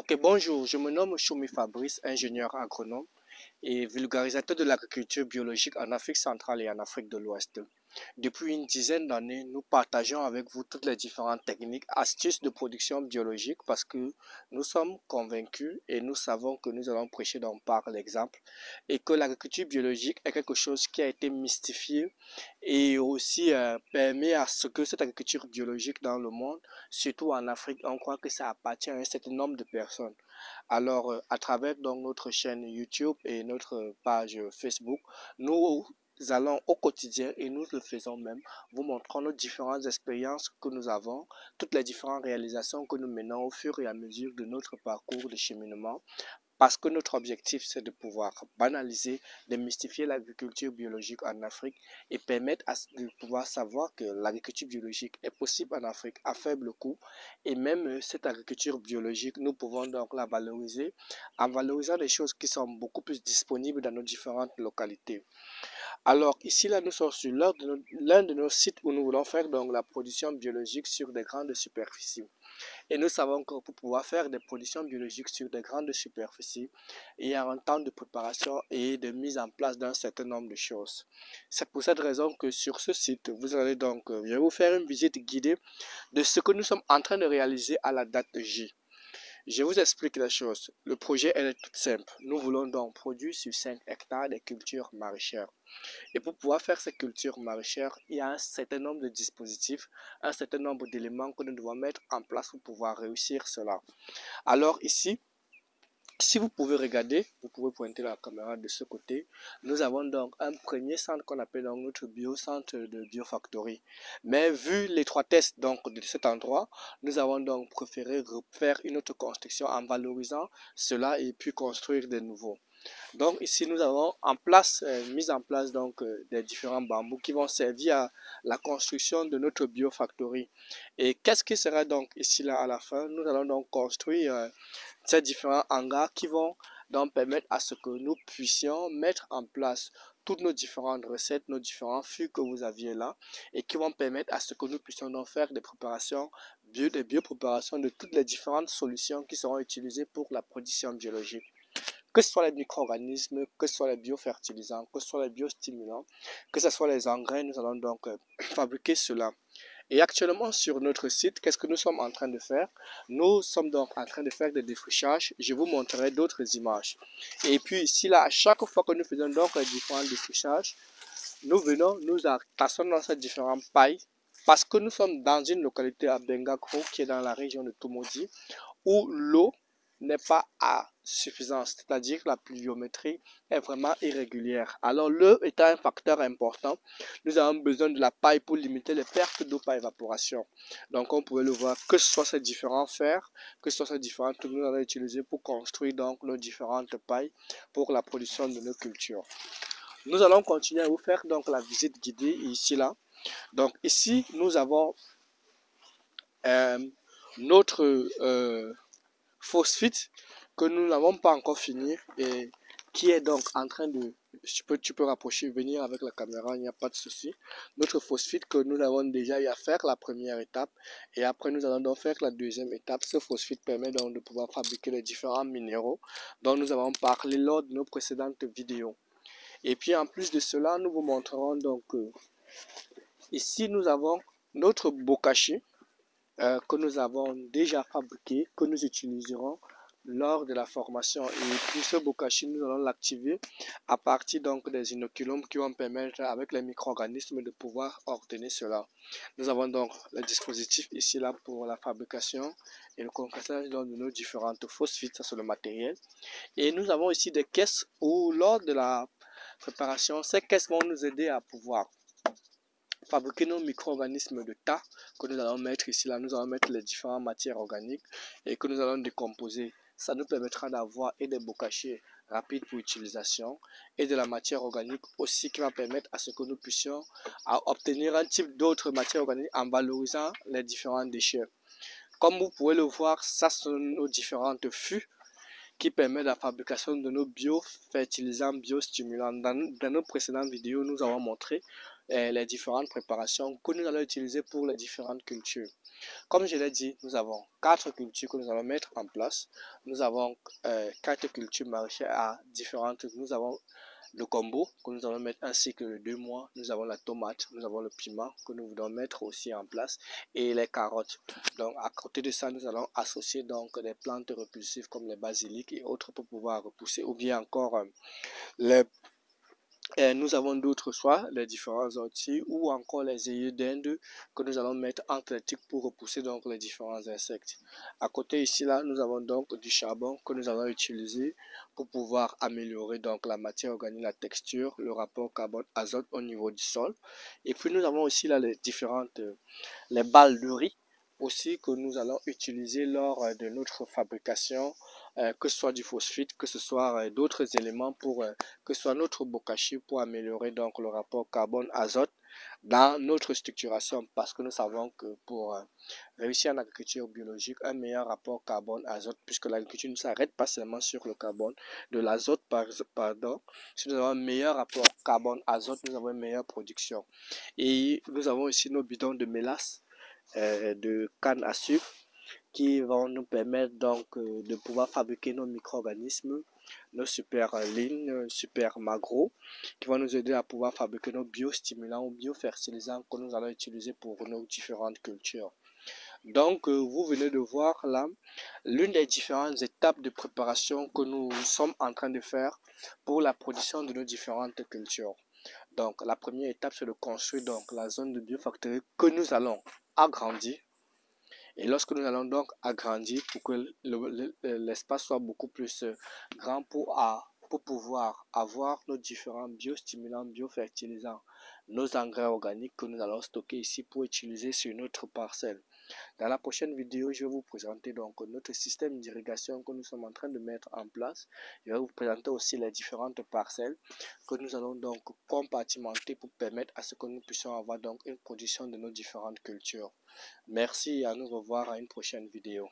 Ok, bonjour, je me nomme Choumi Fabrice, ingénieur agronome et vulgarisateur de l'agriculture biologique en Afrique centrale et en Afrique de l'Ouest. Depuis une dizaine d'années, nous partageons avec vous toutes les différentes techniques, astuces de production biologique parce que nous sommes convaincus et nous savons que nous allons prêcher dans par l'exemple et que l'agriculture biologique est quelque chose qui a été mystifié et aussi permet à ce que cette agriculture biologique dans le monde, surtout en Afrique, on croit que ça appartient à un certain nombre de personnes. Alors, à travers donc notre chaîne YouTube et notre page Facebook, nous allons au quotidien et nous le faisons même, vous montrons nos différentes expériences que nous avons, toutes les différentes réalisations que nous menons au fur et à mesure de notre parcours de cheminement parce que notre objectif, c'est de pouvoir banaliser, démystifier l'agriculture biologique en Afrique et permettre de pouvoir savoir que l'agriculture biologique est possible en Afrique à faible coût. Et même cette agriculture biologique, nous pouvons donc la valoriser en valorisant des choses qui sont beaucoup plus disponibles dans nos différentes localités. Alors ici, là, nous sommes sur l'un de nos sites où nous voulons faire donc la production biologique sur des grandes superficies. Et nous savons que pour pouvoir faire des productions biologiques sur des grandes superficies, il y a un temps de préparation et de mise en place d'un certain nombre de choses. C'est pour cette raison que sur ce site, vous allez donc, je vais vous faire une visite guidée de ce que nous sommes en train de réaliser à la date J. Je vous explique la chose. Le projet est tout simple. Nous voulons donc produire sur 5 hectares des cultures maraîchères. Et pour pouvoir faire ces cultures maraîchères, il y a un certain nombre de dispositifs, un certain nombre d'éléments que nous devons mettre en place pour pouvoir réussir cela. Alors ici, si vous pouvez regarder, vous pouvez pointer la caméra de ce côté. Nous avons donc un premier centre qu'on appelle donc notre biocentre de Biofactory. Mais vu l'étroitesse donc de cet endroit, nous avons donc préféré faire une autre construction en valorisant cela et puis construire de nouveaux. Donc ici nous avons mis en place donc des différents bambous qui vont servir à la construction de notre biofactory. Et qu'est-ce qui sera donc ici là à la fin? Nous allons donc construire ces différents hangars qui vont donc permettre à ce que nous puissions mettre en place toutes nos différentes recettes, nos différents fûts que vous aviez là et qui vont permettre à ce que nous puissions donc faire des préparations des biopréparations de toutes les différentes solutions qui seront utilisées pour la production biologique. Que ce soit les micro-organismes, que ce soit les biofertilisants, que ce soit les biostimulants, que ce soit les engrais, nous allons donc fabriquer cela. Et actuellement sur notre site, qu'est-ce que nous sommes en train de faire? Nous sommes donc en train de faire des défrichages. Je vous montrerai d'autres images. Et puis ici, là, à chaque fois que nous faisons donc les différents défrichages, nous venons, nous tassons dans ces différentes pailles parce que nous sommes dans une localité à Bengakro qui est dans la région de Tomodi où l'eau n'est pas à suffisance, c'est-à-dire que la pluviométrie est vraiment irrégulière. Alors l'eau étant un facteur important, nous avons besoin de la paille pour limiter les pertes d'eau par évaporation. Donc on pouvait le voir, que ce soit ces différents fers, que ce soit ces différentes que nous allons utiliser pour construire donc nos différentes pailles pour la production de nos cultures. Nous allons continuer à vous faire donc la visite guidée ici là. Donc ici nous avons notre phosphite que nous n'avons pas encore fini et qui est donc en train de, tu peux rapprocher, venir avec la caméra, il n'y a pas de souci. Notre phosphite que nous avons déjà eu à faire la première étape et après nous allons donc faire la deuxième étape. Ce phosphite permet donc de pouvoir fabriquer les différents minéraux dont nous avons parlé lors de nos précédentes vidéos. Et puis en plus de cela, nous vous montrerons donc ici nous avons notre bokashi que nous avons déjà fabriqué, que nous utiliserons lors de la formation. Et puis ce bokashi, nous allons l'activer à partir donc des inoculums qui vont permettre avec les micro-organismes de pouvoir ordonner cela. Nous avons donc le dispositif ici là pour la fabrication et le concrétage de nos différentes phosphites, ça c'est le matériel. Et nous avons ici des caisses où lors de la préparation, ces caisses vont nous aider à pouvoir fabriquer nos micro-organismes de tas que nous allons mettre ici là. Nous allons mettre les différentes matières organiques et que nous allons décomposer. Ça nous permettra d'avoir et des bocachers rapides pour utilisation et de la matière organique aussi qui va permettre à ce que nous puissions obtenir un type d'autres matières organiques en valorisant les différents déchets. Comme vous pouvez le voir, ça sont nos différentes fûts qui permettent la fabrication de nos biofertilisants, biostimulants. Dans nos précédentes vidéos, nous avons montré les différentes préparations que nous allons utiliser pour les différentes cultures. Comme je l'ai dit, nous avons 4 cultures que nous allons mettre en place. Nous avons 4 cultures maraîchères à différentes. Nous avons le combo que nous allons mettre un cycle de 2 mois. Nous avons la tomate, nous avons le piment que nous voulons mettre aussi en place et les carottes. Donc à côté de ça, nous allons associer donc des plantes repulsives comme les basiliques et autres pour pouvoir repousser ou bien encore les nous avons d'autres choix, les différents orties ou encore les œillets d'Inde que nous allons mettre entre les tiques pour repousser donc les différents insectes. À côté ici là, nous avons donc du charbon que nous allons utiliser pour pouvoir améliorer donc la matière organique, la texture, le rapport carbone-azote au niveau du sol. Et puis nous avons aussi là les différentes les balles de riz aussi que nous allons utiliser lors de notre fabrication, que ce soit du phosphate, que ce soit d'autres éléments pour que ce soit notre bokashi pour améliorer donc le rapport carbone-azote dans notre structuration parce que nous savons que pour réussir en agriculture biologique, un meilleur rapport carbone-azote, puisque l'agriculture ne s'arrête pas seulement sur le carbone, de l'azote pardon, si nous avons un meilleur rapport carbone-azote, nous avons une meilleure production. Et nous avons aussi nos bidons de mélasse de canne à sucre qui vont nous permettre donc de pouvoir fabriquer nos micro-organismes, nos super lignes, super magros, qui vont nous aider à pouvoir fabriquer nos biostimulants ou biofertilisants que nous allons utiliser pour nos différentes cultures. Donc, vous venez de voir là l'une des différentes étapes de préparation que nous sommes en train de faire pour la production de nos différentes cultures. Donc, la première étape, c'est de construire donc la zone de biofactory que nous allons agrandir. Et lorsque nous allons donc agrandir pour que l'espace soit beaucoup plus grand pour pouvoir avoir nos différents biostimulants, biofertilisants, nos engrais organiques que nous allons stocker ici pour utiliser sur notre parcelle. Dans la prochaine vidéo, je vais vous présenter donc notre système d'irrigation que nous sommes en train de mettre en place. Je vais vous présenter aussi les différentes parcelles que nous allons donc compartimenter pour permettre à ce que nous puissions avoir donc une production de nos différentes cultures. Merci et à nous revoir à une prochaine vidéo.